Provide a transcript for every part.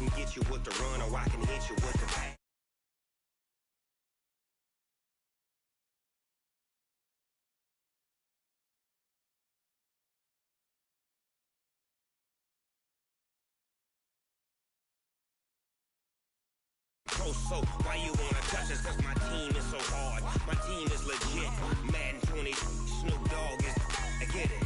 can get you with the run, or I can hit you with the pass. So why you wanna touch us? Cause my team is so hard. My team is legit. Madden 20, Snoop Dogg is, I get it.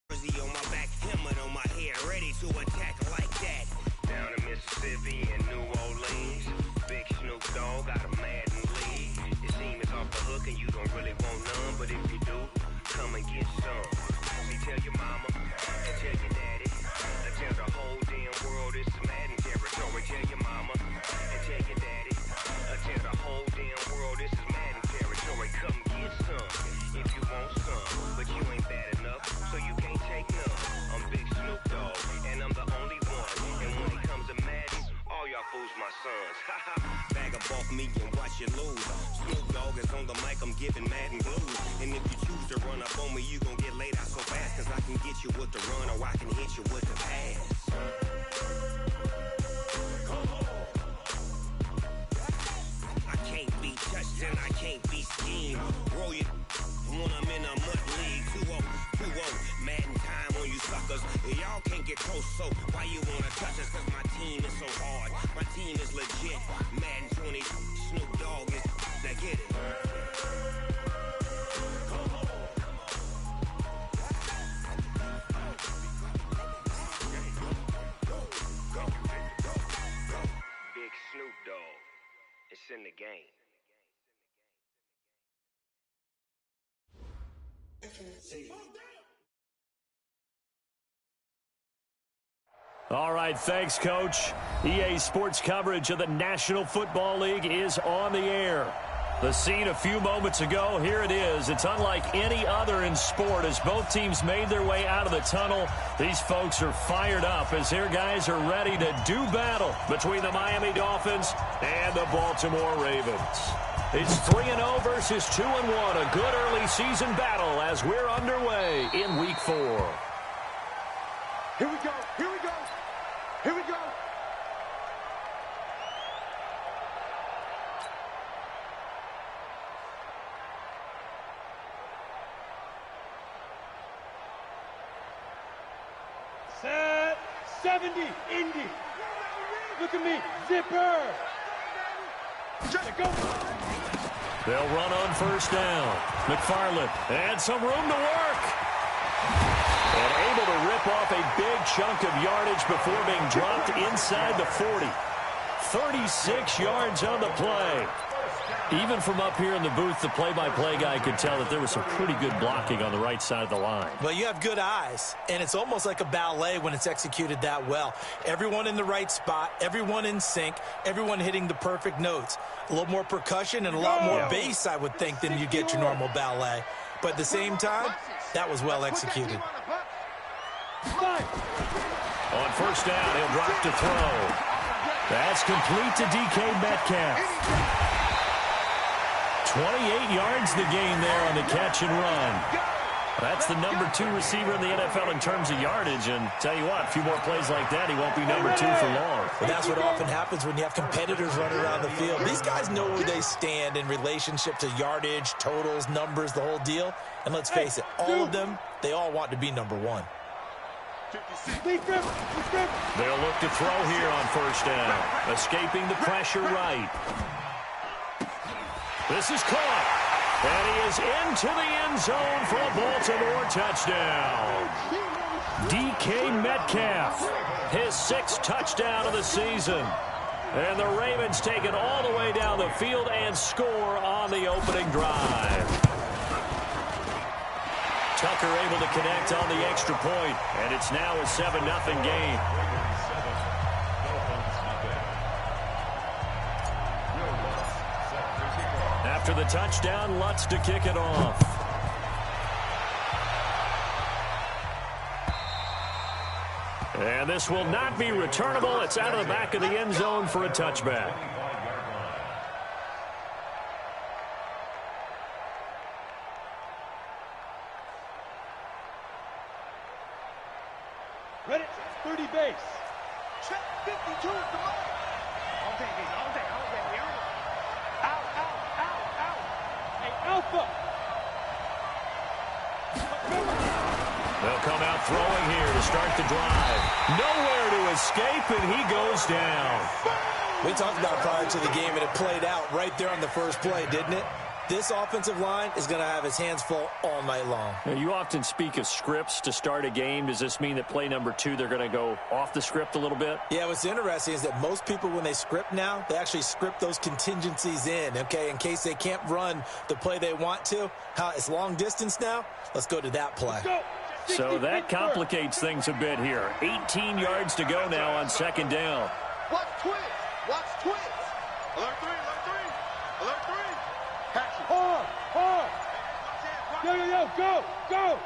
Jersey on my back, helmet on my head, ready to attack like that. Down in Mississippi and New Orleans, big Snoop Dogg got a Madden league. Your team is off the hook and you don't really want none, but if you do, come and get some. See, tell your mama and tell your daddy, and tell the whole damn world it's Madden territory. Tell your mama and tell your daddy, and tell the whole damn world this is Madden territory. Come get some if you want some, but you ain't bad enough, so you can't take none. I'm Big Snoop Dogg, and I'm the only one. And when it comes to Madden, all y'all fools my sons. Bag up off me and watch you lose. Snoop Dogg is on the mic, I'm giving Madden blues. And if you choose to run up on me, you gon' get laid out so fast. Cause I can get you with the run, or I can hit you with the pass. I can't be touched and I can't be schemed. Roll you when I'm in a mud league. 2-0, 2-0, Madden time on you suckers. Y'all can't get close, so why you wanna touch us? Cause my team is so hard. My team is legit. Madden 20, Snoop Dogg is, now get it. Big Snoop Dogg, it's in the game. All right, thanks, Coach. EA Sports coverage of the National Football League is on the air. The scene a few moments ago, here it is. It's unlike any other in sport as both teams made their way out of the tunnel. These folks are fired up as their guys are ready to do battle between the Miami Dolphins and the Baltimore Ravens. It's 3-0 versus 2-1, a good early season battle as we're underway in Week 4. Here we go, here we go, here we go. Set, 70, Indy. Look at me, zipper. Go. They'll run on first down. McFarland and some room to work. And able to rip off a big chunk of yardage before being dropped inside the 40. 36 yards on the play. Even from up here in the booth, the play-by-play guy could tell that there was some pretty good blocking on the right side of the line. Well, you have good eyes, and it's almost like a ballet when it's executed that well. Everyone in the right spot, everyone in sync, everyone hitting the perfect notes. A little more percussion and a lot more bass, I would think, than you get your normal ballet. But at the same time, that was well executed. On first down, he'll drop to throw. That's complete to DK Metcalf. 28 yards the gain there on the catch and run. That's the number 2 receiver in the NFL in terms of yardage. And tell you what, a few more plays like that, he won't be number 2 for long. Well, that's what often happens when you have competitors running around the field. These guys know where they stand in relationship to yardage, totals, numbers, the whole deal. And let's face it, all of them, they all want to be number 1. They'll look to throw here on first down. Escaping the pressure right. This is caught. And he is into the end zone for a Baltimore touchdown. DK Metcalf, his 6th touchdown of the season. And the Ravens take it all the way down the field and score on the opening drive. Tucker able to connect on the extra point, and it's now a 7-0 game. After the touchdown, Lutz to kick it off. And this will not be returnable. It's out of the back of the end zone for a touchback. Ready? 30 base. Check 52 is the mark. All day, baby. All day. All day. Out, out, out, out. Hey, Alpha. They'll come out throwing here to start the drive. Nowhere to escape, and he goes down. We talked about it prior to the game, and it played out right there on the first play, didn't it? This offensive line is going to have his hands full all night long. Now, you often speak of scripts to start a game. Does this mean that play number 2, they're going to go off the script a little bit? Yeah, what's interesting is that most people, when they script now, they actually script those contingencies in, okay, in case they can't run the play they want to. It's long distance now. Let's go to that play. So that complicates things a bit here. 18 yards to go now on second down. Watch twins. Watch twins. Alert 3, alert 3. Alert 3. Catch it. Hard, hard. Yo, yo, yo, go, go.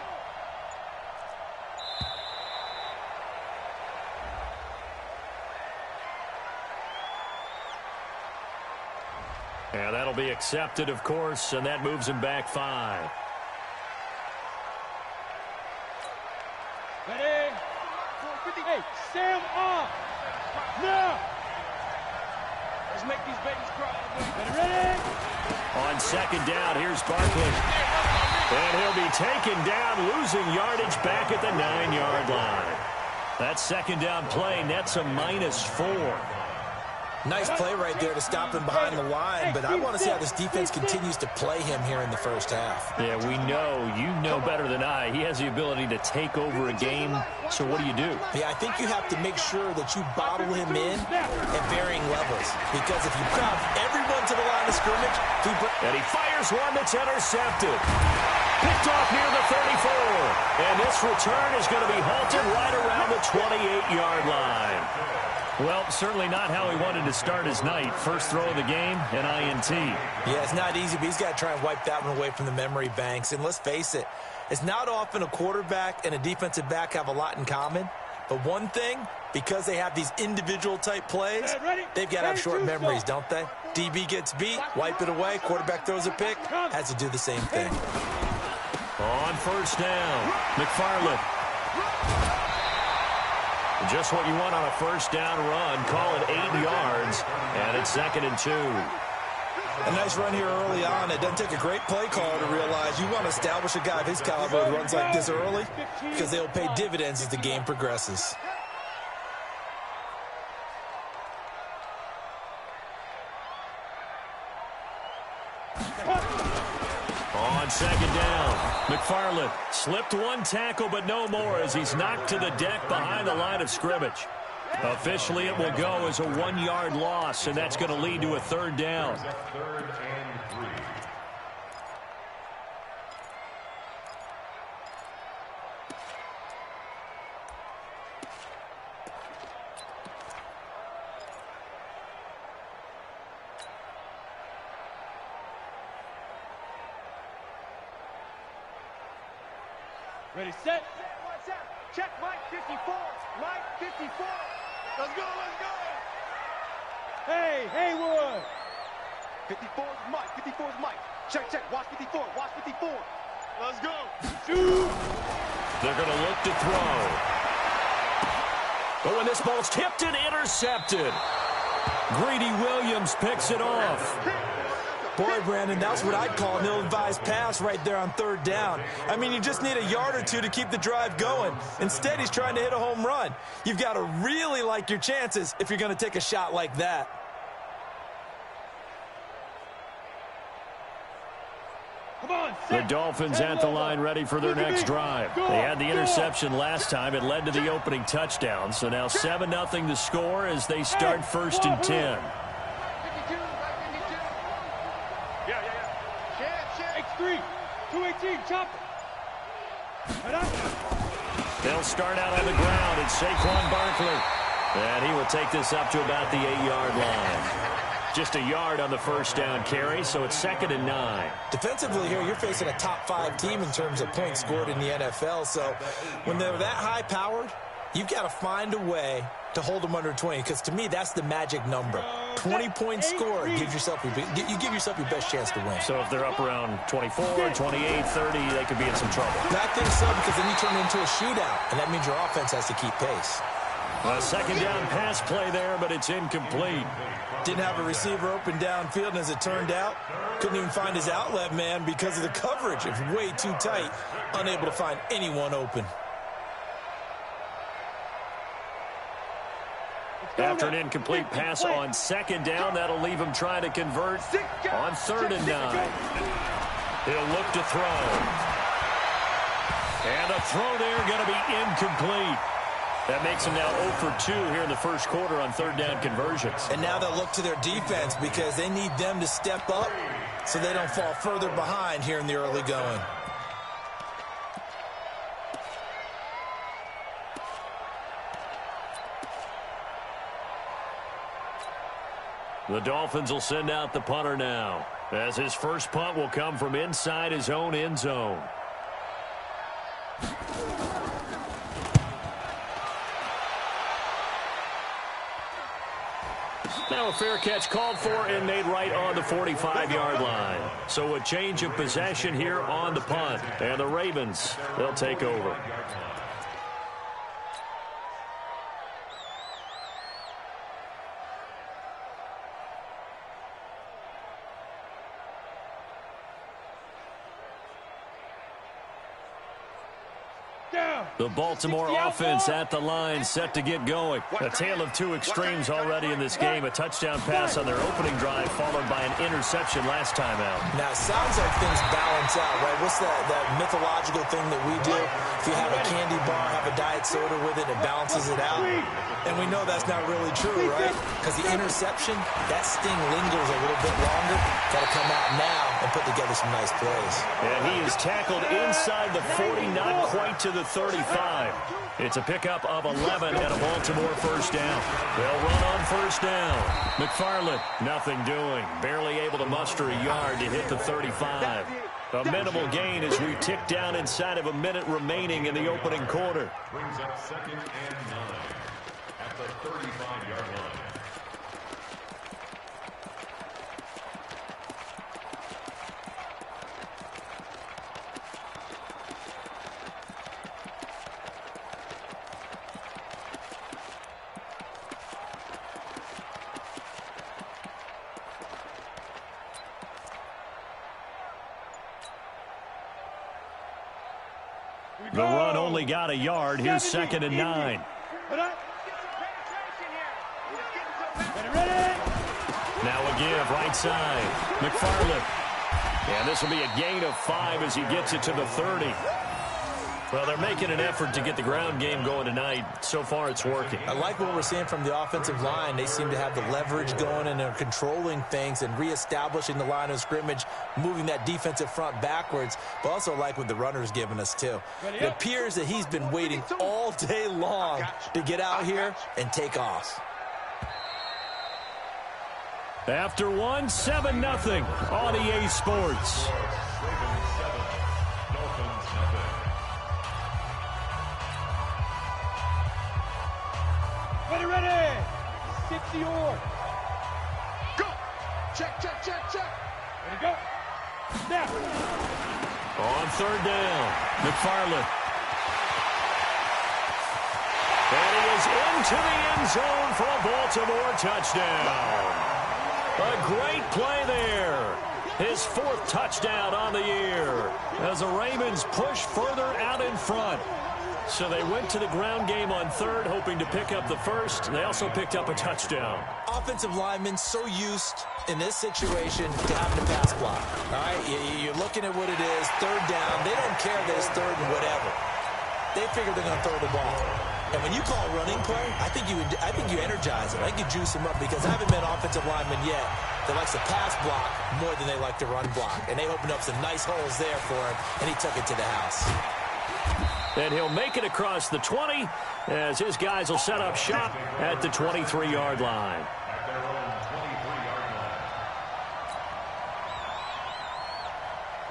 And that'll be accepted, of course, and that moves him back 5. Ready? Hey, Sam off. Now. Let's make these babies cry. Ready? On second down, here's Barkley. And he'll be taken down, losing yardage back at the 9-yard line. That second down play nets a -4. Nice play right there to stop him behind the line, but I want to see how this defense continues to play him here in the first half. Yeah, we know, you know better than I, he has the ability to take over a game, so what do you do? Yeah, I think you have to make sure that you bottle him in at varying levels, because if you crowd everyone to the line of scrimmage, and he fires one that's intercepted. Picked off near the 34, and this return is going to be halted right around the 28-yard line. Well, certainly not how he wanted to start his night. First throw of the game, an INT. Yeah, it's not easy, but he's got to try and wipe that one away from the memory banks. And let's face it, it's not often a quarterback and a defensive back have a lot in common. But one thing, because they have these individual-type plays, they've got to have short memories, don't they? DB gets beat, wipe it away, quarterback throws a pick, has to do the same thing. On first down, McFarland. Just what you want on a first down run. Call it 8 yards, and it's 2nd and 2. A nice run here early on. It doesn't take a great play caller to realize you want to establish a guy of his caliber who runs like this early, because they'll pay dividends as the game progresses. On second down, McFarland slipped one tackle, but no more as he's knocked to the deck behind the line of scrimmage. Officially, it will go as a 1-yard loss, and that's going to lead to a 3rd down. Ready, set. Watch out. Check Mike 54. Mike 54. Let's go, let's go. Hey, Haywood. 54 is Mike. 54 is Mike. Check, check. Watch 54. Watch 54. Let's go. Shoot. They're going to look to throw. Oh, and this ball's tipped and intercepted. Greedy Williams picks it off. Boy, Brandon, that's what I'd call an ill-advised pass right there on 3rd down. I mean, you just need a yard or two to keep the drive going. Instead, he's trying to hit a home run. You've got to really like your chances if you're going to take a shot like that. Come on, The set. Dolphins at the line ready for their next drive. They had the interception last time. It led to the opening touchdown. So now 7-0 to score as they start 1st and 10. X3, 218, chop. They'll start out on the ground. It's Saquon Barkley. And he will take this up to about the 8-yard line. Just a yard on the first down carry, so it's 2nd and 9. Defensively here, you're facing a top 5 team in terms of points scored in the NFL. So when they're that high-powered, you've got to find a way to hold them under 20, because to me, that's the magic number. 20-point score, you give yourself your best chance to win. So if they're up around 24, 28, 30, they could be in some trouble. I think so, because then you turn it into a shootout, and that means your offense has to keep pace. A second down pass play there, but it's incomplete. Didn't have a receiver open downfield, and as it turned out, couldn't even find his outlet man because of the coverage. It was way too tight, unable to find anyone open. After an incomplete pass on second down, that'll leave him trying to convert on 3rd and 9. He'll look to throw. And the throw there going to be incomplete. That makes him now 0 for 2 here in the first quarter on 3rd down conversions. And now they'll look to their defense because they need them to step up so they don't fall further behind here in the early going. The Dolphins will send out the punter now, as his first punt will come from inside his own end zone. Now a fair catch called for and made right on the 45-yard line. So a change of possession here on the punt. And the Ravens, they'll take over. The Baltimore offense at the line, set to get going. A tale of two extremes already in this game. A touchdown pass on their opening drive, followed by an interception last time out. Now, it sounds like things balance out, right? What's that mythological thing that we do? If you have a candy bar, have a diet soda with it, it balances it out. And we know that's not really true, right? Because the interception, that sting lingers a little bit longer. Got to come out now and put together some nice plays. And he is tackled inside the 40, not quite to the 35. It's a pickup of 11 and a Baltimore first down. They'll run on first down. McFarland, nothing doing. Barely able to muster a yard to hit the 35. A minimal gain as we tick down inside of a minute remaining in the opening quarter. Brings up 2nd and 9 at the 35-yard line. The run only got a yard. Here's 2nd and 9. Now a give, right side. McFarland. And this will be a gain of 5 as he gets it to the 30. Well, they're making an effort to get the ground game going tonight. So far, it's working. I like what we're seeing from the offensive line. They seem to have the leverage going, and they're controlling things and reestablishing the line of scrimmage, moving that defensive front backwards. But also like what the runner's giving us, too. It appears that he's been waiting all day long to get out here and take off. After one, 7-0 on EA Sports. Ready. 60 or. Go. Check. Ready, go. Snap. On 3rd down, McFarland. And he is into the end zone for a Baltimore touchdown. A great play there. His 4th touchdown on the year as the Ravens push further out in front. So they went to the ground game on 3rd, hoping to pick up the 1st. They also picked up a touchdown. Offensive linemen so used in this situation to having to pass block. All right, you're looking at what it is, 3rd down. They don't care that it's 3rd and whatever. They figure they're going to throw the ball. And when you call running play, I think you energize them. I think you juice them up, because I haven't met an offensive lineman yet that likes to pass block more than they like to run block. And they opened up some nice holes there for him, and he took it to the house. And he'll make it across the 20 as his guys will set up shop at the 23-yard line.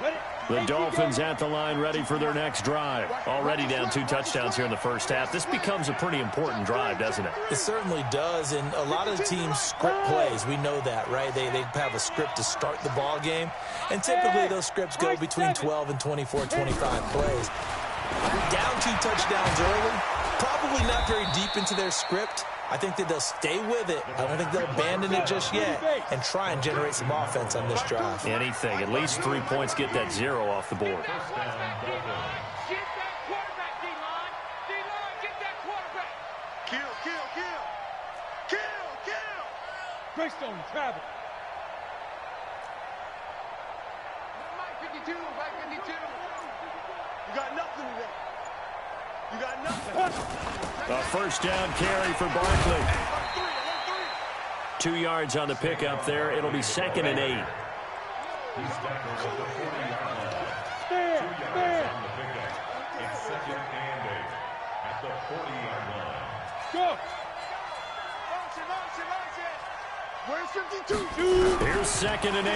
Ready. The Dolphins at the line ready for their next drive. Already down 2 touchdowns here in the first half. This becomes a pretty important drive, doesn't it? It certainly does, and a lot of the teams script plays. We know that, right? They have a script to start the ball game, and typically those scripts go between 12 and 24, 25 plays. Down 2 touchdowns early, probably not very deep into their script. I think that they'll stay with it. I don't think they'll abandon it just yet and try and generate some offense on this drive. Anything. At least 3 points, get that 0 off the board. Get that quarterback, D-line. D-line, get that quarterback. Kill, kill, kill. Kill, kill. Greystone, travel. Mike 52, Mike 52. You got nothing today. You got nothing. A first down carry for Barkley. 2 yards on the pickup there. It'll be 2nd and 8. He's tackled at the 40-yard line. 2 yards on the pickup. It's 2nd and 8 at the 40-yard line. Go. Where's 52? Here's 2nd and 8.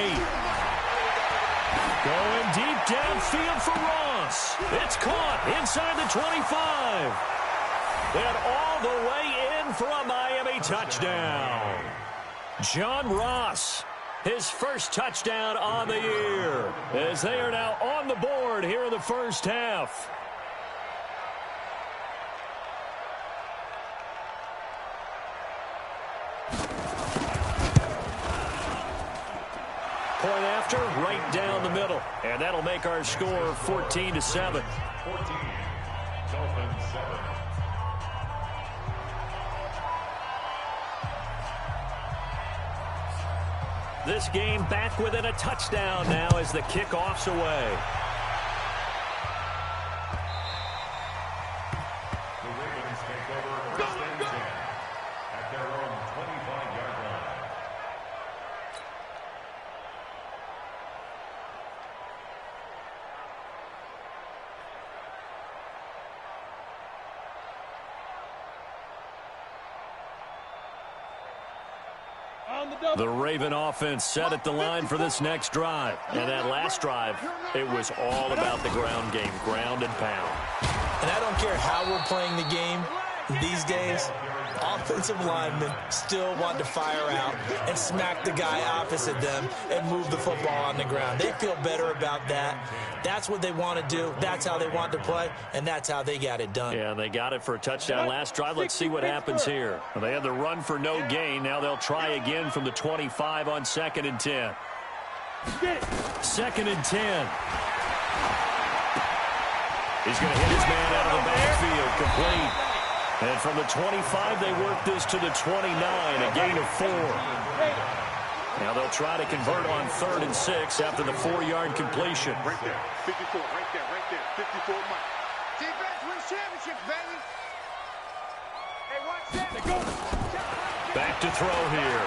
Going deep downfield for Ross. It's caught inside the 25. And all the way in for a Miami touchdown. John Ross, his first touchdown on the year, as they are now on the board here in the first half. Point after, right down the middle. And that'll make our score 14-7. 14, Dolphins 7. This game back within a touchdown now as the kickoff's away. The Ravens take over first and 10 at their own 25-yard line. The Raven offense set at the line for this next drive. And that last drive, it was all about the ground game, ground and pound. And I don't care how we're playing the game these days, offensive linemen still want to fire out and smack the guy opposite them and move the football on the ground. They feel better about that. That's what they want to do. That's how they want to play, and that's how they got it done. Yeah, they got it for a touchdown last drive. Let's see what happens here. They had the run for no gain. Now they'll try again from the 25 on 2nd and 10. 2nd and 10. He's going to hit his man out of the backfield, complete. And from the 25, they work this to the 29, a gain of 4. Now they'll try to convert on 3rd and 6 after the 4-yard completion. Right there, 54, right there, 54 Mike. Defense wins championships, baby. Hey, watch that. Go. Back to throw here.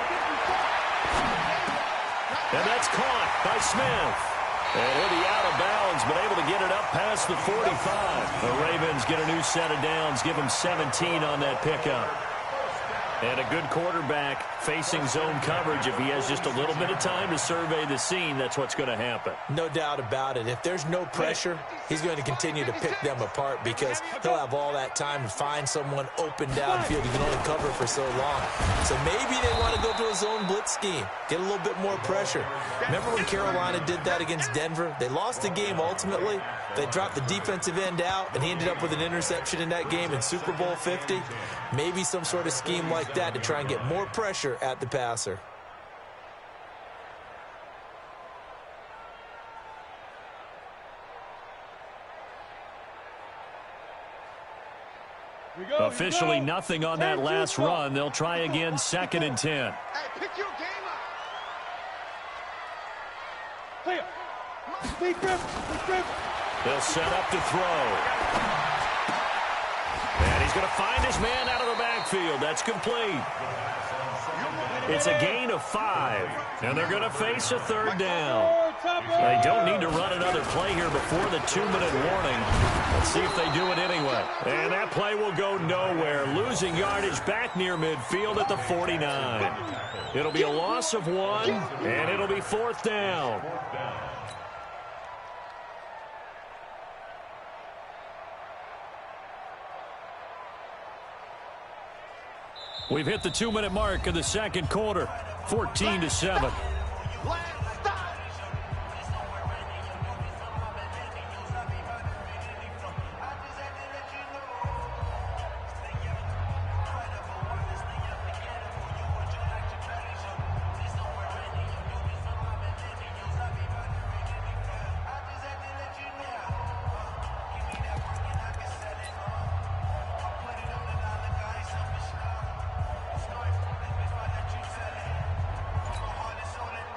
And that's caught by Smith. And he'll be out of bounds, but able to get it up past the 45. The Ravens get a new set of downs, give them 17 on that pickup. And a good quarterback facing zone coverage. If he has just a little bit of time to survey the scene, that's what's going to happen. No doubt about it. If there's no pressure, he's going to continue to pick them apart because he'll have all that time to find someone open downfield. He can only cover for so long. So maybe they want to go to a zone blitz scheme, get a little bit more pressure. Remember when Carolina did that against Denver? They lost the game ultimately. They dropped the defensive end out, and he ended up with an interception in that game in Super Bowl 50. Maybe some sort of scheme like that to try and get more pressure at the passer. Officially nothing on that last run. They'll try again, 2nd and 10. Hey, pick your game up. Clear. Speed grip. They'll set up to throw. And he's going to find his man out of the backfield. That's complete. It's a gain of 5. And they're going to face a 3rd down. They don't need to run another play here before the 2-minute warning. Let's see if they do it anyway. And that play will go nowhere. Losing yardage back near midfield at the 49. It'll be a loss of 1, and it'll be 4th down. We've hit the 2-minute mark of the second quarter, 14-7.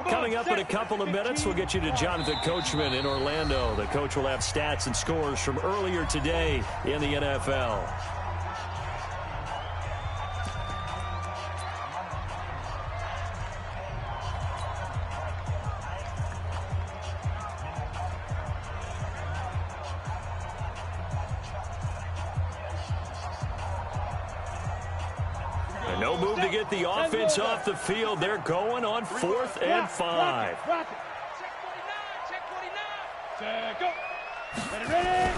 Coming up in a couple of minutes, we'll get you to Jonathan Coachman in Orlando. The coach will have stats and scores from earlier today in the NFL. No move to get the offense off the field. They're going on 4th and 5. Check 49. Go. Ready.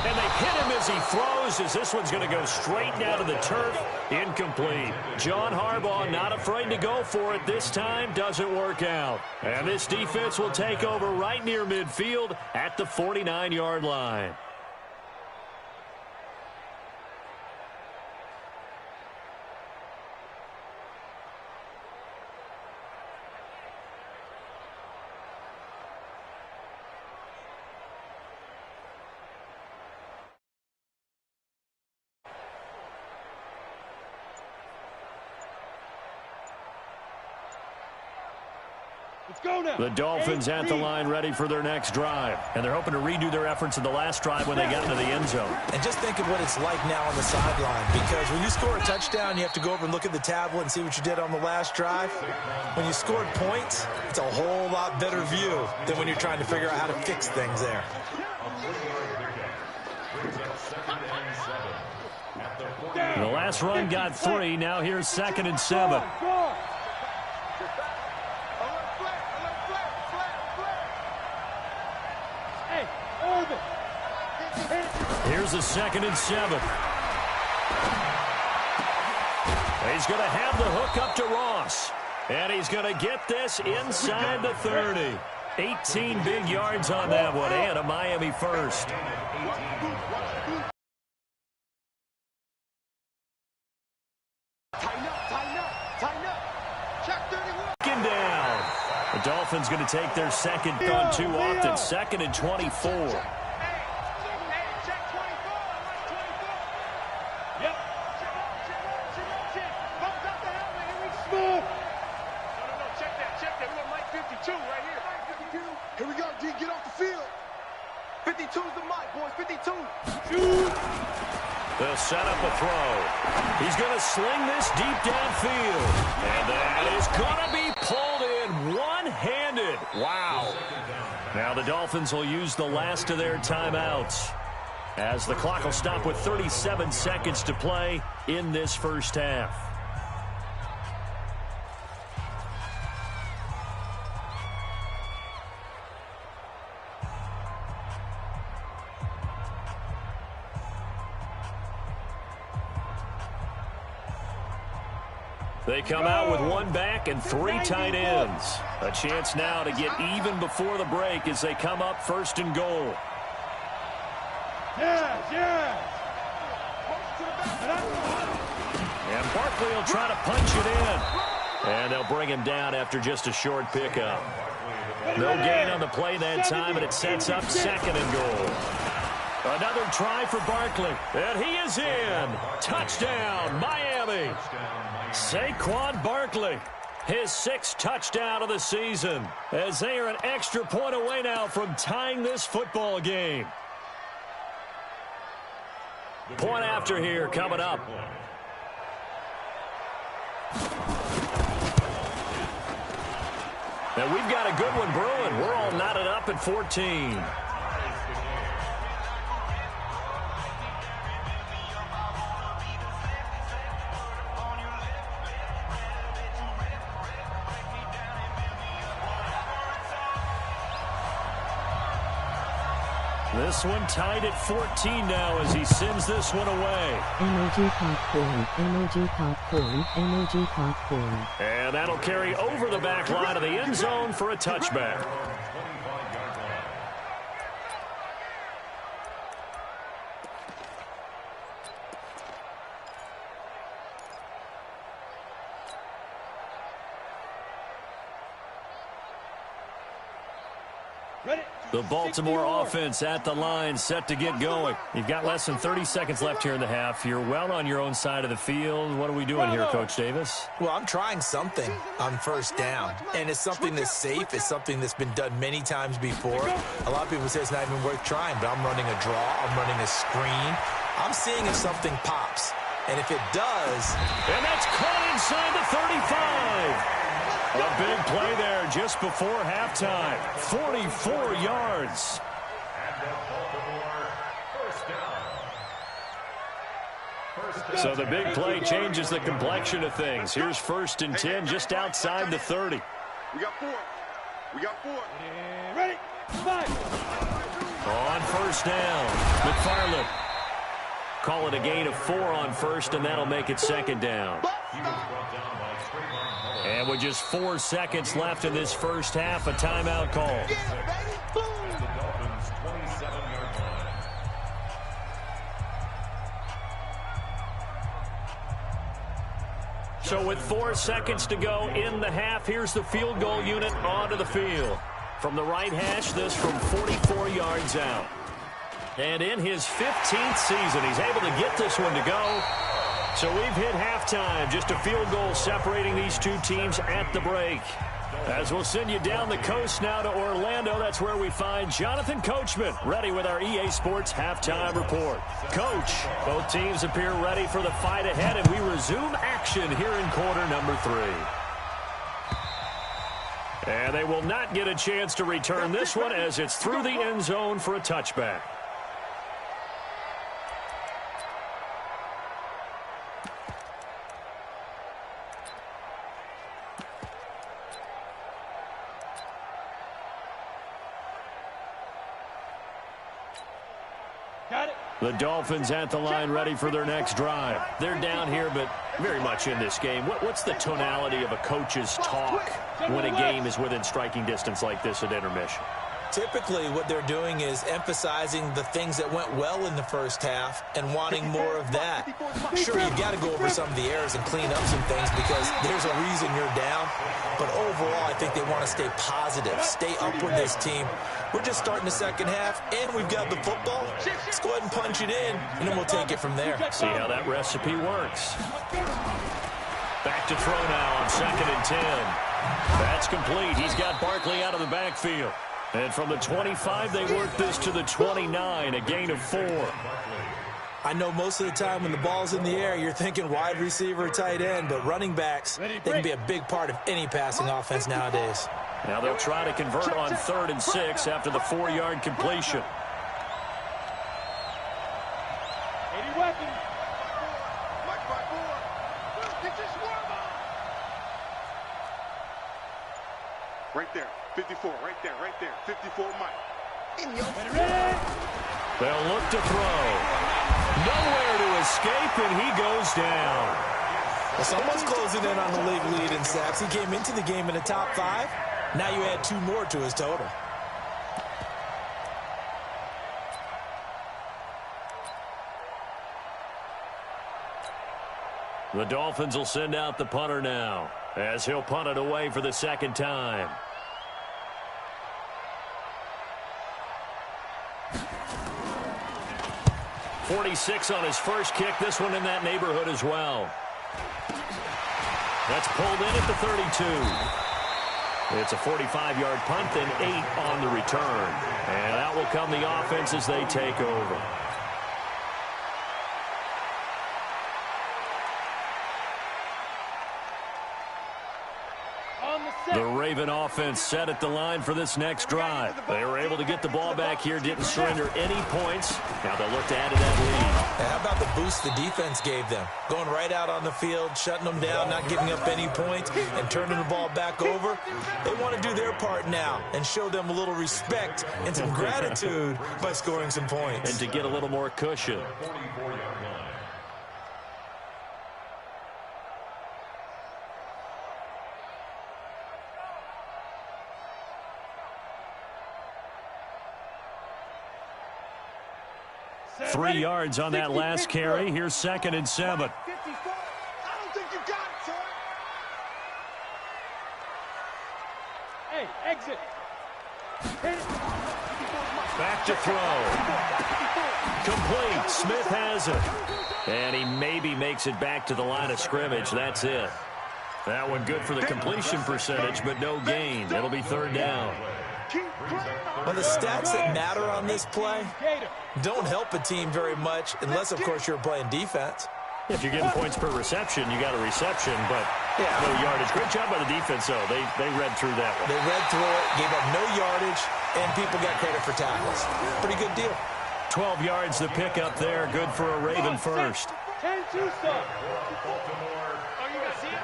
And they hit him as he throws, as this one's going to go straight down to the turf. Incomplete. John Harbaugh not afraid to go for it this time. Doesn't work out. And this defense will take over right near midfield at the 49-yard line. The Dolphins at the line ready for their next drive. And they're hoping to redo their efforts in the last drive when they got into the end zone. And just think of what it's like now on the sideline, because when you score a touchdown, you have to go over and look at the tablet and see what you did on the last drive. When you scored points, it's a whole lot better view than when you're trying to figure out how to fix things there. The last run got 3. Now here's 2nd and 7. Here's a 2nd and 7. He's going to have the hook up to Ross. And he's going to get this inside the 30. 18 big yards on that one, and a Miami first. Tighten up. Check 31. Second down. The Dolphins going to take their second on too often. 2nd and 24. Here we go, D. Get off the field. 52's the mic, boys. 52. They'll set up a throw. He's going to sling this deep downfield. And that is going to be pulled in one-handed. Wow. Now the Dolphins will use the last of their timeouts, as the clock will stop with 37 seconds to play in this first half. They come out with 1 back and 3 tight ends. A chance now to get even before the break as they come up 1st and goal. And Barkley will try to punch it in. And they'll bring him down after just a short pickup. No gain on the play that time, and it sets up 2nd and goal. Another try for Barkley. And he is in. Touchdown, Miami. Saquon Barkley, his 6th touchdown of the season, as they are an extra point away now from tying this football game. Point after here coming up. And we've got a good one brewing. We're all knotted up at 14. This one tied at 14 now as he sends this one away. Energy popcorn, energy popcorn, energy popcorn. And that'll carry over the back line of the end zone for a touchback. The Baltimore offense at the line, set to get going. You've got less than 30 seconds left here in the half. You're well on your own side of the field. What are we doing here, Coach Davis? Well, I'm trying something on first down, and it's something that's safe. It's something that's been done many times before. A lot of people say it's not even worth trying, but I'm running a draw. I'm running a screen. I'm seeing if something pops, and if it does... And that's caught inside the 35. A big play there just before halftime. 44 yards. So the big play changes the complexion of things. Here's 1st and 10 just outside the 30. We got 4. We got 4. Ready? 5. On 1st down, McFarland. Call it a gain of 4 on 1st, and that'll make it 2nd down. And with just 4 seconds left in this first half, a timeout call. So with 4 seconds to go in the half, here's the field goal unit onto the field. From the right hash, this from 44 yards out. And in his 15th season, he's able to get this one to go. So we've hit halftime, just a field goal separating these two teams at the break. As we'll send you down the coast now to Orlando, that's where we find Jonathan Coachman, ready with our EA Sports halftime report. Coach, both teams appear ready for the fight ahead, and we resume action here in quarter number 3. And they will not get a chance to return this one as it's through the end zone for a touchback. The Dolphins at the line ready for their next drive. They're down here, but very much in this game. What's the tonality of a coach's talk when a game is within striking distance like this at intermission? Typically, what they're doing is emphasizing the things that went well in the first half and wanting more of that. Sure, you've got to go over some of the errors and clean up some things because there's a reason you're down. But overall, I think they want to stay positive, stay up with this team. We're just starting the second half, and we've got the football. Let's go ahead and punch it in, and then we'll take it from there. See how that recipe works. Back to throw now on 2nd and 10. That's complete. He's got Barkley out of the backfield. And from the 25, they work this to the 29, a gain of 4. I know most of the time when the ball's in the air, you're thinking wide receiver, tight end, but running backs, they can be a big part of any passing offense nowadays. Now they'll try to convert on 3rd and 6 after the 4-yard completion. 80 weapons. Right there, 54, right there, 54 Mike. In your They'll look to throw. Nowhere to escape, and he goes down. Well, someone's closing in on the league lead in sacks. He came into the game in the top 5. Now you add 2 more to his total. The Dolphins will send out the punter now as he'll punt it away for the 2nd time. .46 on his first kick. This one in that neighborhood as well. That's pulled in at the 32. It's a 45-yard punt, then 8 on the return. And out will come the offense as they take over. On The Raven offense set at the line for this next drive. They were able to get the ball back here, didn't surrender any points. Now they'll look to add to that lead. And how about the boost the defense gave them? Going right out on the field, shutting them down, not giving up any points, and turning the ball back over. They want to do their part now and show them a little respect and some gratitude by scoring some points. And to get a little more cushion. 44-yard line. Three yards on that last carry. Here's 2nd and 7. I don't think you got it, son. Hey, exit. Hit it. Back to throw. Complete. Smith has it. And he maybe makes it back to the line of scrimmage. That's it. That one good for the completion percentage, but no gain. It'll be 3rd down. Well, the stats that matter on this play don't help a team very much unless, of course, you're playing defense. If you're getting points per reception, you got a reception, but no yardage. Great job by the defense, though. They read through that one. They read through it, gave up no yardage, and people got credit for tackles. Pretty good deal. 12 yards to pick up there. Good for a Raven first. 10-2, son. Oh, you got it?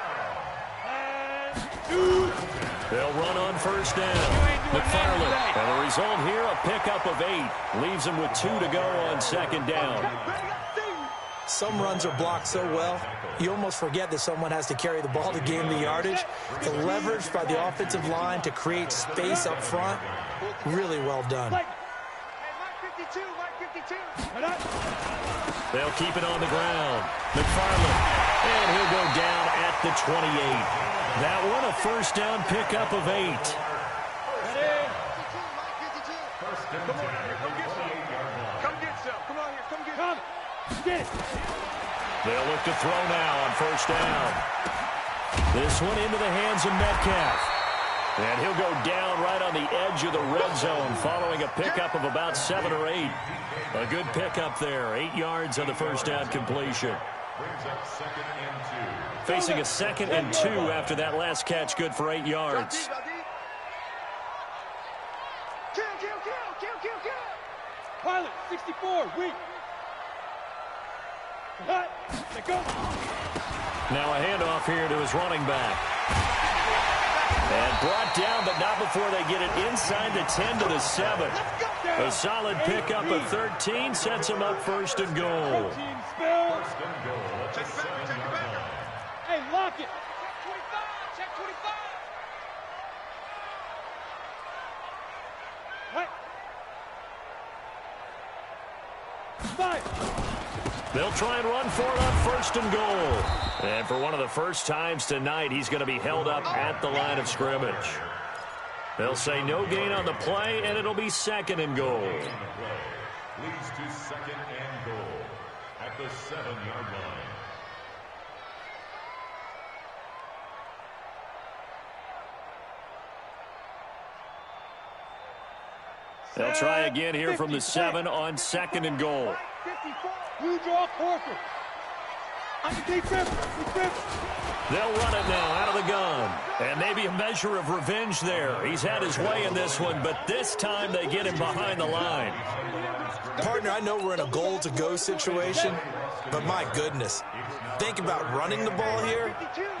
They'll run on 1st down. McFarland. And the result here, a pickup of 8. Leaves them with 2 to go on 2nd down. Some runs are blocked so well, you almost forget that someone has to carry the ball to gain the yardage. The leverage by the offensive line to create space up front, really well done. Hey, Mike 52, Mike 52. They'll keep it on the ground. McFarland. And he'll go down at the 28. That one, a 1st down pickup of 8. Come get some. Come on here. Come get Come. Get it. They'll look to throw now on 1st down. This one into the hands of Metcalf. And he'll go down right on the edge of the red zone following a pickup of about 7 or 8. A good pickup there. 8 yards on the 1st down completion. Brings up 2nd and 2. Facing a 2nd and 2 after that last catch, good for 8 yards. Kill. Pilot, 64, weak. Cut. Let go. Now a handoff here to his running back. And brought down, but not before they get it inside the 10 to the 7. A solid pickup of 13 sets him up 1st and goal. Team spill. 1st and goal at the 7-yard line. Hey, lock it. Check 25. Right. Five. They'll try and run for it on 1st and goal. And for one of the first times tonight, he's going to be held up at the line of scrimmage. They'll say no gain on the play, and it'll be 2nd and goal. Leads to 2nd and goal at the 7-yard line. They'll try again here from the 7 on 2nd and goal. 54. Blue draw Corker. Underneath grip. They'll run it now out of the gun. And maybe a measure of revenge there. He's had his way in this one, but this time they get him behind the line. Partner, I know we're in a goal-to-go situation, but my goodness, think about running the ball here.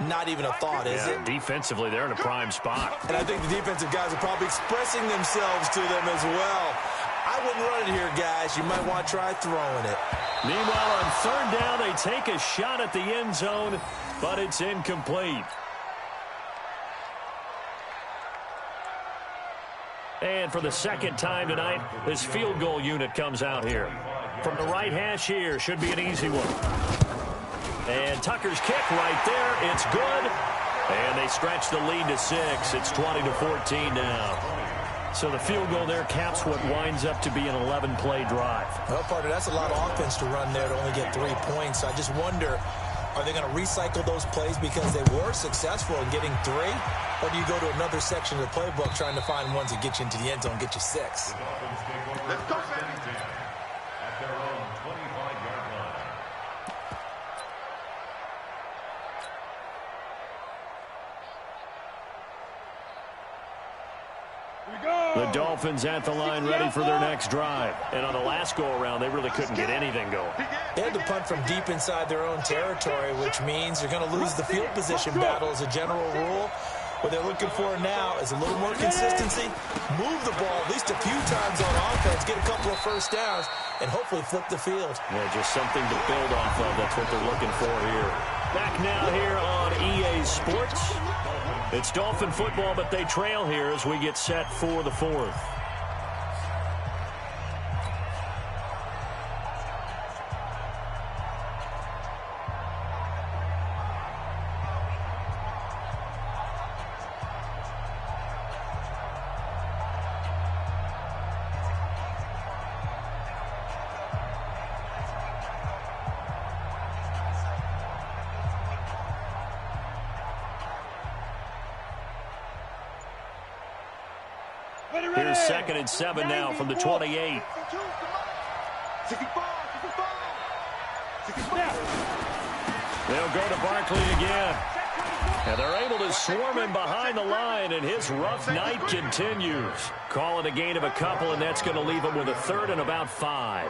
Not even a thought, is it? Defensively, they're in a prime spot. And I think the defensive guys are probably expressing themselves to them as well. I wouldn't run it here, guys. You might want to try throwing it. Meanwhile, on 3rd down, they take a shot at the end zone, but it's incomplete. And for the 2nd time tonight, this field goal unit comes out here. From the right hash here, should be an easy one. And Tucker's kick right there, it's good. And they stretch the lead to 6. It's 20-14 now. So the field goal there caps what winds up to be an 11-play drive. Well, partner, that's a lot of offense to run there to only get 3 points. I just wonder, are they going to recycle those plays because they were successful in getting 3? Or do you go to another section of the playbook trying to find ones that get you into the end zone, get you 6? Let's go, at their own 25-yard line. Dolphins at the line ready for their next drive. And on the last go-around, they really couldn't get anything going. They had to punt from deep inside their own territory, which means you're going to lose the field position battle as a general rule. What they're looking for now is a little more consistency, move the ball at least a few times on offense, get a couple of first downs, and hopefully flip the field. Yeah, just something to build off of. That's what they're looking for here. Back now here on EA Sports. It's Dolphin football, but they trail here as we get set for the fourth. Here's 2nd and 7 now from the 28. They'll go to Barkley again. And they're able to swarm him behind the line, and his rough night continues. Call it a gain of a couple, and that's going to leave him with a 3rd and about 5.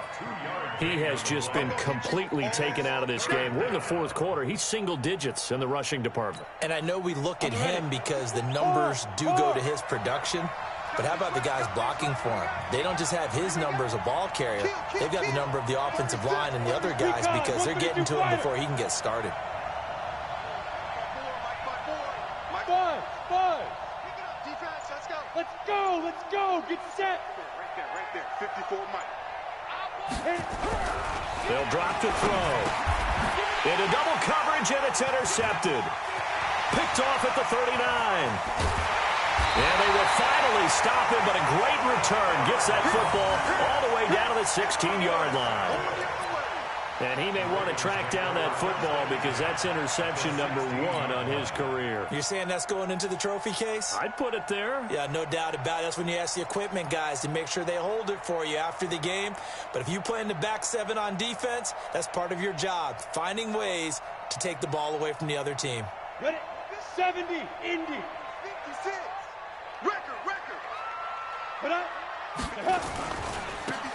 He has just been completely taken out of this game. We're in the 4th quarter. He's single digits in the rushing department. And I know we look at him because the numbers do go to his production. But how about the guys blocking for him? They don't just have his number as a ball carrier. They've got the number of the offensive line and the other guys because they're getting to him before he can get started. Let's go. Get set. Right there. 54 Mike. They'll drop to throw. Into double coverage, and it's intercepted. Picked off at the 39. And they will finally stop him, but a great return gets that football all the way down to the 16-yard line. And he may want to track down that football because that's interception number 1 on his career. You're saying that's going into the trophy case? I'd put it there. Yeah, no doubt about it. That's when you ask the equipment guys to make sure they hold it for you after the game. But if you play in the back 7 on defense, that's part of your job, finding ways to take the ball away from the other team. Ready? 70, Indy. 56. Record.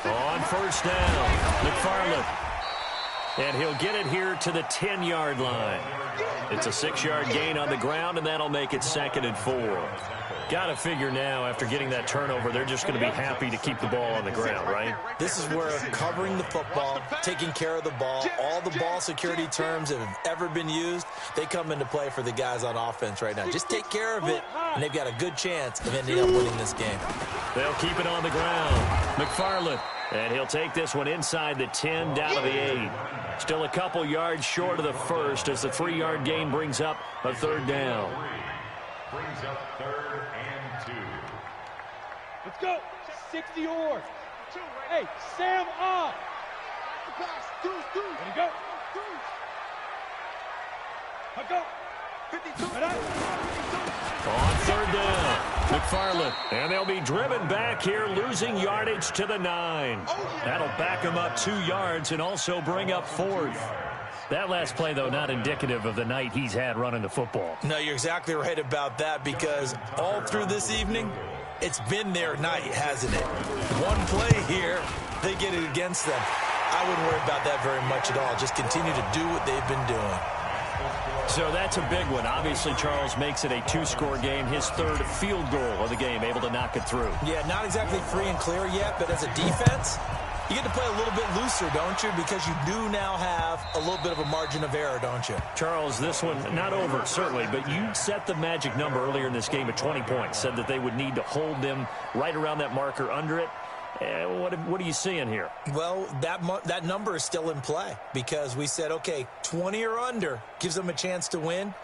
On first down, McFarland. And he'll get it here to the 10-yard line. It's a 6-yard gain on the ground, and that'll make it 2nd and 4. Got to figure now, after getting that turnover, they're just going to be happy to keep the ball on the ground, right? This is where covering the football, taking care of the ball, all the ball security terms that have ever been used, they come into play for the guys on offense right now. Just take care of it, and they've got a good chance of ending up winning this game. They'll keep it on the ground. McFarland. And he'll take this one inside the 10, down to the 8. Still a couple yards short of the first as the 3-yard gain brings up a 3rd down. Brings up 3rd and 2. Let's go. 60 yours. Hey, Sam up. Ready, go. Let's go. 52. On 3rd down, McFarland. And they'll be driven back here, losing yardage to the 9. That'll back them up 2 yards and also bring up 4th. That last play, though, not indicative of the night he's had running the football. No, you're exactly right about that because all through this evening, it's been their night, hasn't it? One play here, they get it against them. I wouldn't worry about that very much at all. Just continue to do what they've been doing. So that's a big one. Obviously, Charles makes it a 2-score game. His 3rd field goal of the game, able to knock it through. Yeah, not exactly free and clear yet, but as a defense, you get to play a little bit looser, don't you? Because you do now have a little bit of a margin of error, don't you? Charles, this one, not over, certainly, but you set the magic number earlier in this game at 20 points, said that they would need to hold them right around that marker under it. What are you seeing here? Well, that number is still in play because we said, okay, 20 or under gives them a chance to win.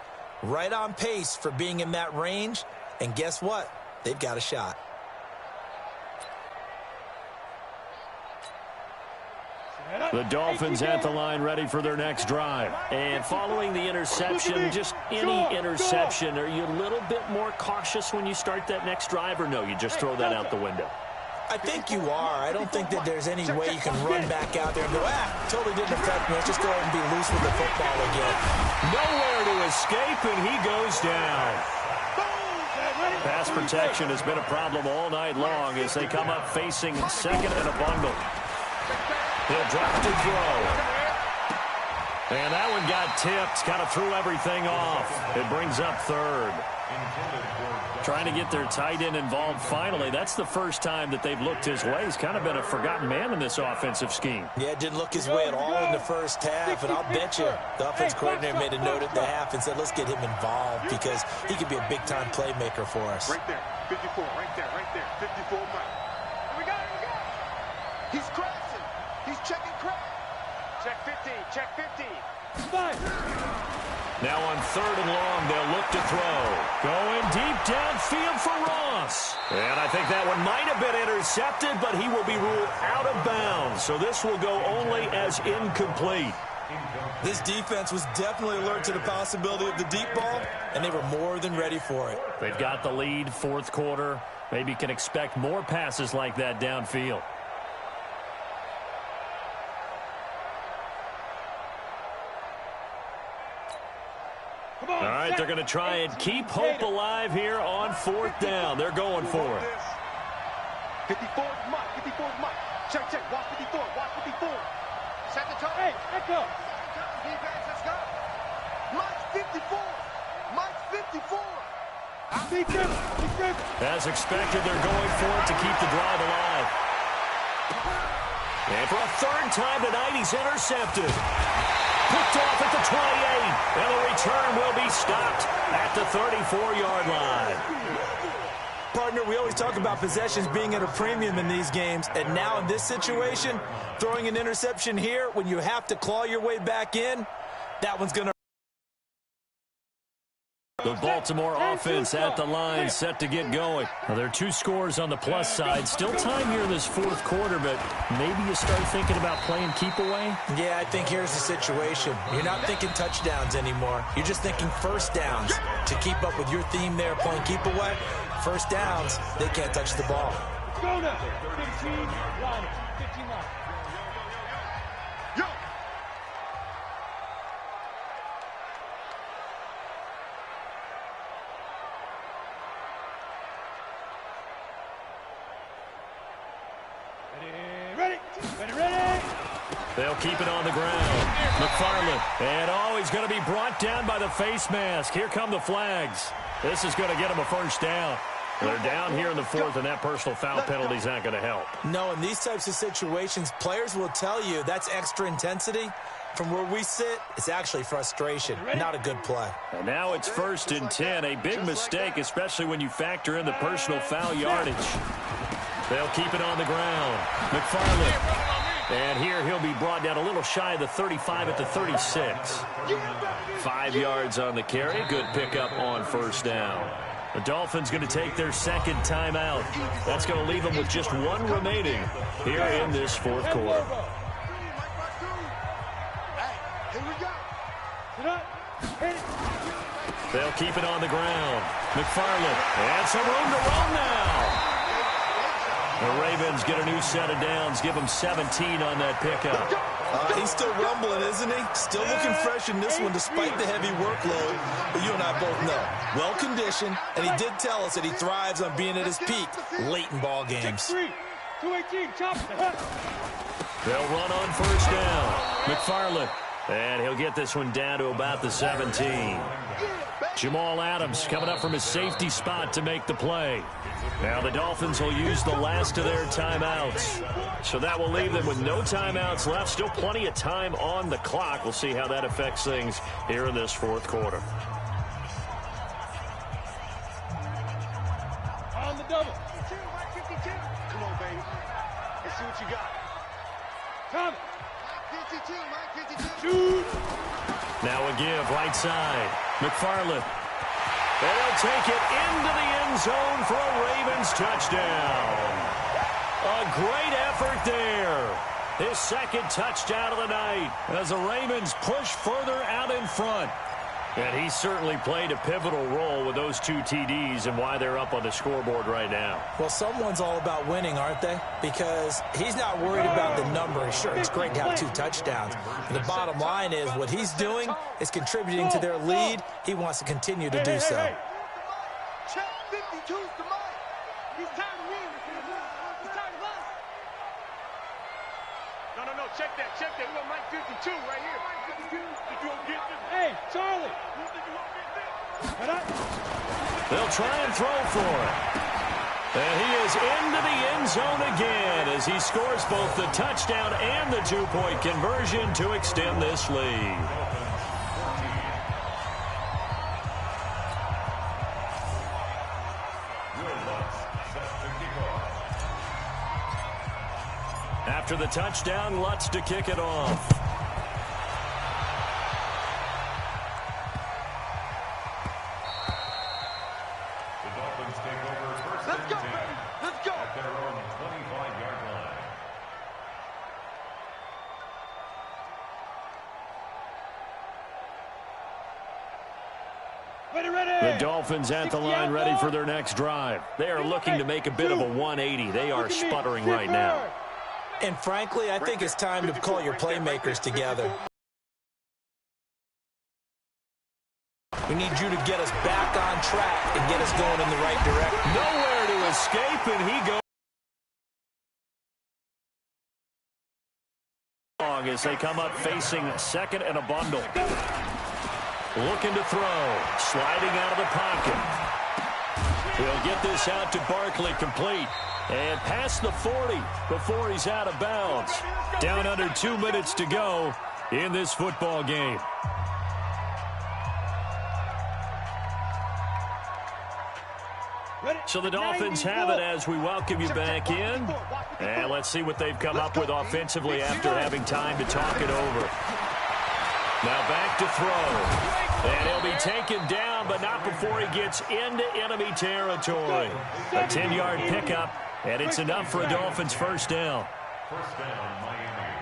Right on pace for being in that range. And guess what? They've got a shot. The Dolphins at the line ready for their next drive. And following the interception, just any interception, are you a little bit more cautious when you start that next drive, or no, you just throw that out the window? I think you are. I don't think that there's any way you can run back out there and go, totally didn't affect me. Let's just go ahead and be loose with the football again. Nowhere to escape, and he goes down. Pass protection has been a problem all night long as they come up facing second and a bundle. He'll drop to throw. And that one got tipped, kind of threw everything off. It brings up third. Trying to get their tight end involved finally. That's the first time that they've looked his way. He's kind of been a forgotten man in this offensive scheme. Yeah, it didn't look his way at all in the first half, and I'll bet you the offense coordinator made a note at the half and said, let's get him involved because he could be a big-time playmaker for us. Right there, 54, right there, 54 Mike. We got it. He's crashing. He's checking crash. Check 15, check 15. Now on third and long, they'll look to throw. Going deep downfield for Ross. And I think that one might have been intercepted, but he will be ruled out of bounds. So this will go only as incomplete. This defense was definitely alert to the possibility of the deep ball, and they were more than ready for it. They've got the lead, fourth quarter. Maybe can expect more passes like that downfield. All right, they're going to try and keep hope alive here on fourth down. They're going for it. 54 Mike, 54 Mike. Check, check. Watch 54, watch 54. Second time. Hey, let's go. Defense, let's go. Mike's 54. Mike's 54. As expected, they're going for it to keep the drive alive. And for a third time tonight, he's intercepted. Picked off at the 28, and the return will be stopped at the 34-yard line. Partner, we always talk about possessions being at a premium in these games, and now in this situation, throwing an interception here when you have to claw your way back in, that one's going to... The Baltimore offense at the line, set to get going. Now, there are two scores on the plus side. Still time here in this fourth quarter, but maybe you start thinking about playing keep away? Yeah, I think here's the situation. You're not thinking touchdowns anymore. You're just thinking first downs. To keep up with your theme there, playing keep away, first downs, they can't touch the ball. Go now. 15 line. 15 line. Yo. Ready. They'll keep it on the ground. McFarland. And, he's going to be brought down by the face mask. Here come the flags. This is going to get him a first down. They're down here in the fourth, and that personal foul penalty is not going to help. No, in these types of situations, players will tell you that's extra intensity. From where we sit, it's actually frustration, not a good play. And now it's 1st and 10, a big mistake, especially when you factor in the personal foul yardage. They'll keep it on the ground. McFarland. And here he'll be brought down a little shy of the 35 at the 36. 5 yards on the carry. Good pickup on first down. The Dolphins going to take their second timeout. That's going to leave them with just one remaining here in this fourth quarter. They'll keep it on the ground. McFarland. And some room to run now. The Ravens get a new set of downs. Give them 17 on that pickup. He's still rumbling, isn't he? Still looking fresh in this one despite the heavy workload. But you and I both know. Well-conditioned, and he did tell us that he thrives on being at his peak late in ball games. 218, chop. They'll run on first down. McFarland. And he'll get this one down to about the 17. Jamal Adams coming up from his safety spot to make the play. Now the Dolphins will use the last of their timeouts. So that will leave them with no timeouts left. Still plenty of time on the clock. We'll see how that affects things here in this fourth quarter. On the double. 52, Mike 52. Come on, baby. Let's see what you got. Come. Mike 52, Mike 52. Shoot. Now a give right side. McFarland. They'll take it into the end zone for a Ravens touchdown. A great effort there. His second touchdown of the night as the Ravens push further out in front. And he certainly played a pivotal role with those 2 TDs and why they're up on the scoreboard right now. Well, someone's all about winning, aren't they? Because he's not worried about the number. Sure, it's great to have 2 touchdowns. But the bottom line is what he's doing is contributing to their lead. He wants to continue to do so. Check 52's to Mike. He's tired of winning. He's tired of us. No, check that. We want Mike 52 right here. Mike 52. Think you won't get this? Hey, Charlie. You think you won't get this? They'll try and throw for it. And he is into the end zone again as he scores both the touchdown and the two-point conversion to extend this lead. After the touchdown, Lutz to kick it off. The Dolphins take over first and 10 Let's go. at their own 25-yard line. The Dolphins at the line ready for their next drive. They are looking to make a bit of a 180. They are sputtering right now. And frankly, I think it's time to call your playmakers together. We need you to get us back on track and get us going in the right direction. Nowhere to escape, and he goes long as they come up facing second and a bundle. Looking to throw, sliding out of the pocket. He'll get this out to Barkley, complete. And past the 40 before he's out of bounds. Down under 2 minutes to go in this football game. So the Dolphins have it as we welcome you back in. And let's see what they've come up with offensively after having time to talk it over. Now back to throw. And he'll be taken down, but not before he gets into enemy territory. A 10-yard pickup, and it's enough for a Dolphins first down. First down, Miami.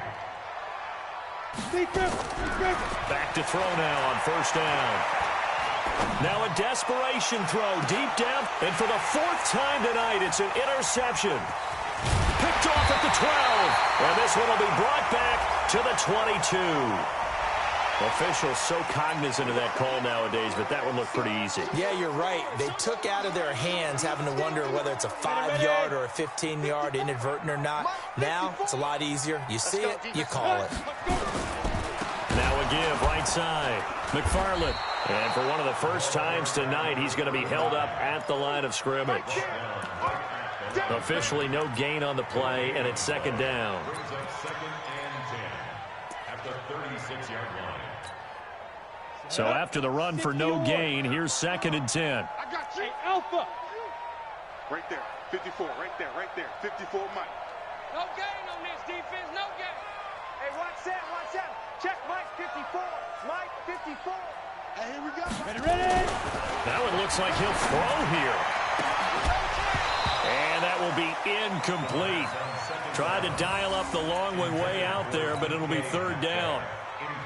Back to throw now on first down. Now a desperation throw deep down, and for the fourth time tonight, it's an interception. Picked off at the 12, and this one will be brought back to the 22. Officials so cognizant of that call nowadays, but that one looked pretty easy. Yeah, you're right. They took out of their hands having to wonder whether it's a 5-yard or a 15-yard inadvertent or not. Now, it's a lot easier. You see it, you call it. Now a give, right side. McFarland. And for one of the first times tonight, he's going to be held up at the line of scrimmage. Officially no gain on the play, and it's second down. Brings up second and 10 at the 36-yard line. So after the run for no gain, here's second and 10. I got you. Hey, Alpha. Right there. 54. Right there. 54, Mike. No gain on this defense. No gain. Hey, watch that. Check Mike 54. Mike 54. Hey, here we go. Ready. That one looks like he'll throw here. And that will be incomplete. Tried to dial up the long way out there, but it'll be third down.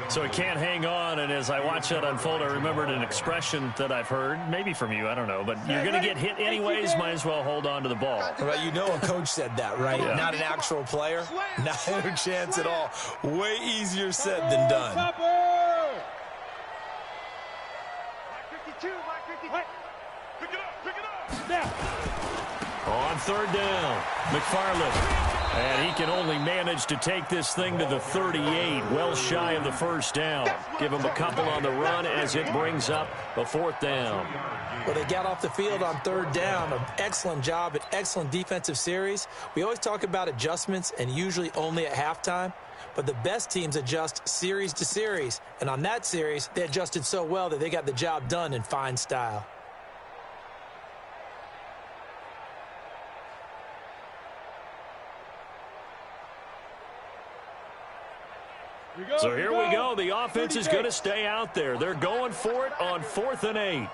So he can't hang on, and as I watch that unfold, I remembered an expression that I've heard, maybe from you, I don't know, but you're going to get hit anyways, might as well hold on to the ball. Well, you know a coach said that, right? Yeah. Not an actual player. Not a chance at all. Way easier said than done. Mike 52, Mike 52. Pick it up. Now. On third down, McFarland. And he can only manage to take this thing to the 38, well shy of the first down. Give him a couple on the run as it brings up a fourth down. Well, they got off the field on third down. An excellent job, an excellent defensive series. We always talk about adjustments and usually only at halftime. But the best teams adjust series to series. And on that series, they adjusted so well that they got the job done in fine style. So here we go. The offense is going to stay out there. They're going for it on 4th and 8.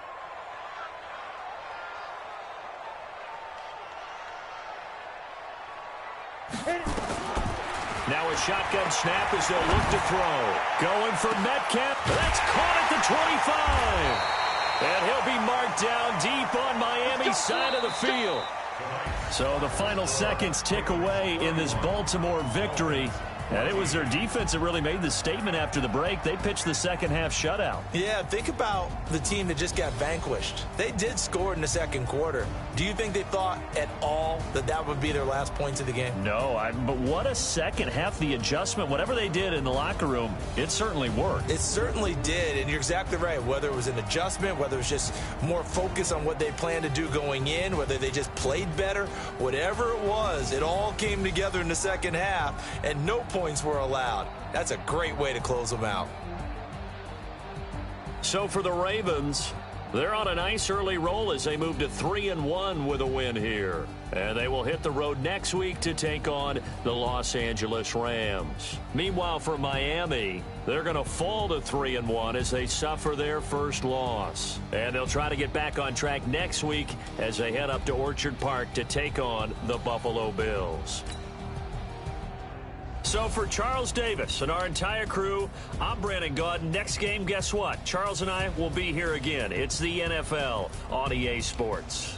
Now a shotgun snap as they'll look to throw. Going for Metcalf. That's caught at the 25. And he'll be marked down deep on Miami's side of the field. So the final seconds tick away in this Baltimore victory. And it was their defense that really made the statement after the break. They pitched the second-half shutout. Yeah, think about the team that just got vanquished. They did score in the second quarter. Do you think they thought at all that that would be their last points of the game? No, but what a second half. The adjustment, whatever they did in the locker room, it certainly worked. It certainly did, and you're exactly right. Whether it was an adjustment, whether it was just more focus on what they planned to do going in, whether they just played better, whatever it was, it all came together in the second half, and no points were allowed. That's a great way to close them out. So for the Ravens, they're on a nice early roll as they move to 3-1 with a win here. And they will hit the road next week to take on the Los Angeles Rams. Meanwhile, for Miami, they're going to fall to 3-1 as they suffer their first loss. And they'll try to get back on track next week as they head up to Orchard Park to take on the Buffalo Bills. So for Charles Davis and our entire crew, I'm Brandon Gaudin. Next game, guess what? Charles and I will be here again. It's the NFL on EA Sports.